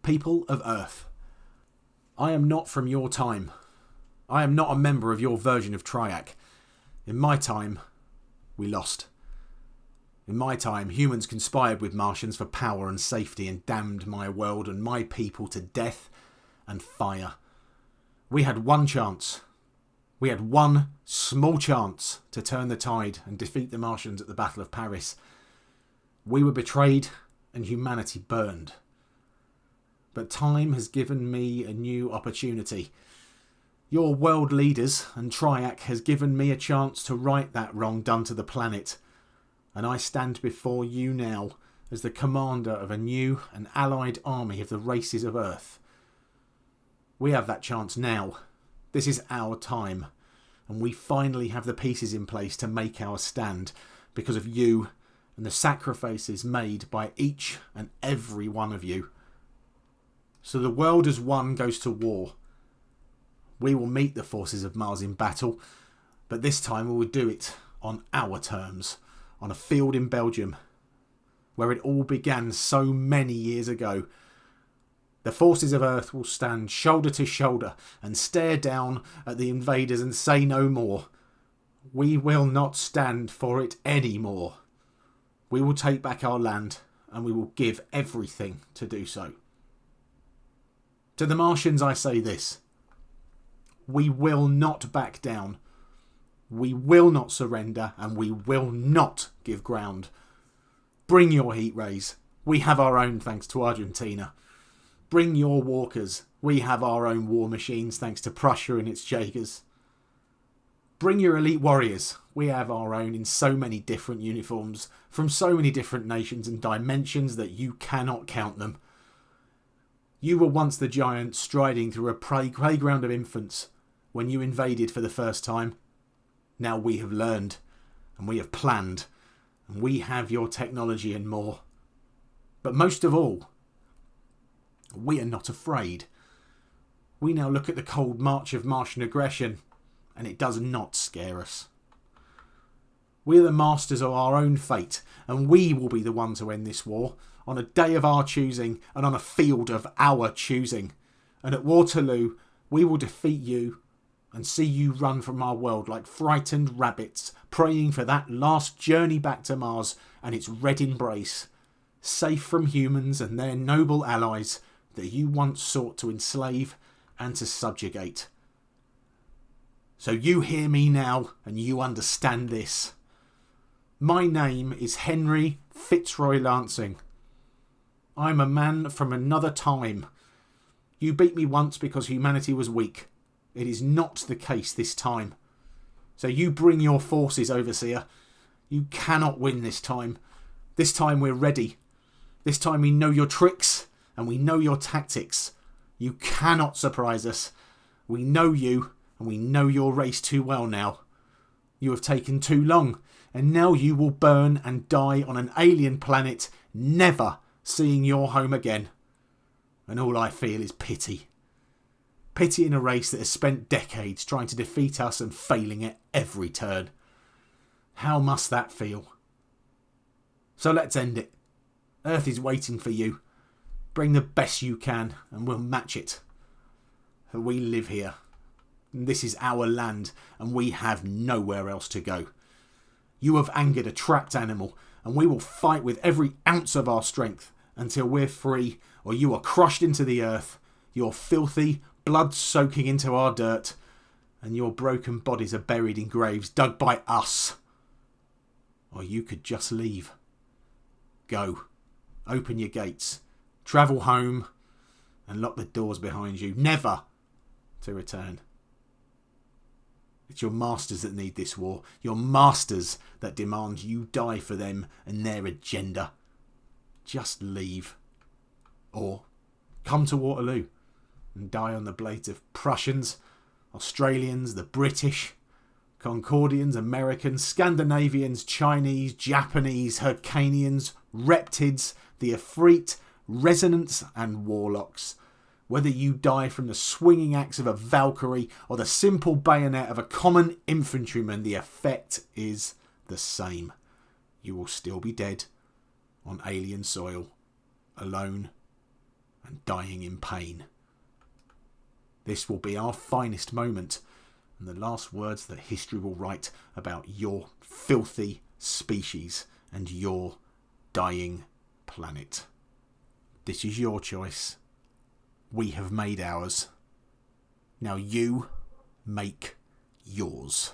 People of Earth, I am not from your time. I am not a member of your version of Triac. In my time, we lost. In my time, humans conspired with Martians for power and safety and damned my world and my people to death and fire. We had one chance. We had one small chance to turn the tide and defeat the Martians at the Battle of Paris. We were betrayed and humanity burned. But time has given me a new opportunity. Your world leaders and Triac has given me a chance to right that wrong done to the planet. And I stand before you now as the commander of a new and allied army of the races of Earth. We have that chance now. This is our time. And we finally have the pieces in place to make our stand because of you and the sacrifices made by each and every one of you. So the world as one goes to war. We will meet the forces of Mars in battle, but this time we will do it on our terms, on a field in Belgium, where it all began so many years ago. The forces of Earth will stand shoulder to shoulder and stare down at the invaders and say no more. We will not stand for it anymore. We will take back our land and we will give everything to do so. To the Martians I say this. We will not back down. We will not surrender and we will not give ground. Bring your heat rays. We have our own thanks to Argentina. Bring your walkers. We have our own war machines thanks to Prussia and its Jaegers. Bring your elite warriors. We have our own in so many different uniforms from so many different nations and dimensions that you cannot count them. You were once the giant striding through a playground of infants when you invaded for the first time. Now we have learned and we have planned and we have your technology and more. But most of all, we are not afraid. We now look at the cold march of Martian aggression and it does not scare us. We are the masters of our own fate and we will be the ones to end this war on a day of our choosing and on a field of our choosing. And at Waterloo, we will defeat you and see you run from our world like frightened rabbits, praying for that last journey back to Mars and its red embrace, safe from humans and their noble allies that you once sought to enslave and to subjugate. So you hear me now and you understand this. My name is Henry Fitzroy Lansing. I'm a man from another time. You beat me once because humanity was weak. It is not the case this time. So you bring your forces, Overseer. You cannot win this time. This time we're ready. This time we know your tricks and we know your tactics. You cannot surprise us. We know you and we know your race too well now. You have taken too long and now you will burn and die on an alien planet, never seeing your home again. And all I feel is pity. Pity in a race that has spent decades trying to defeat us and failing at every turn. How must that feel? So let's end it. Earth is waiting for you. Bring the best you can and we'll match it. For we live here. And this is our land and we have nowhere else to go. You have angered a trapped animal and we will fight with every ounce of our strength until we're free or you are crushed into the earth, your filthy blood soaking into our dirt and your broken bodies are buried in graves dug by us. Or you could just leave. Go. Open your gates. Travel home and lock the doors behind you. Never to return. It's your masters that need this war. Your masters that demand you die for them and their agenda. Just leave. Or come to Waterloo and die on the blades of Prussians, Australians, the British, Concordians, Americans, Scandinavians, Chinese, Japanese, Hyrcanians, Reptids, the Efreet, Resonance and Warlocks. Whether you die from the swinging axe of a Valkyrie or the simple bayonet of a common infantryman, the effect is the same. You will still be dead on alien soil, alone and dying in pain. This will be our finest moment, and the last words that history will write about your filthy species and your dying planet. This is your choice. We have made ours. Now you make yours.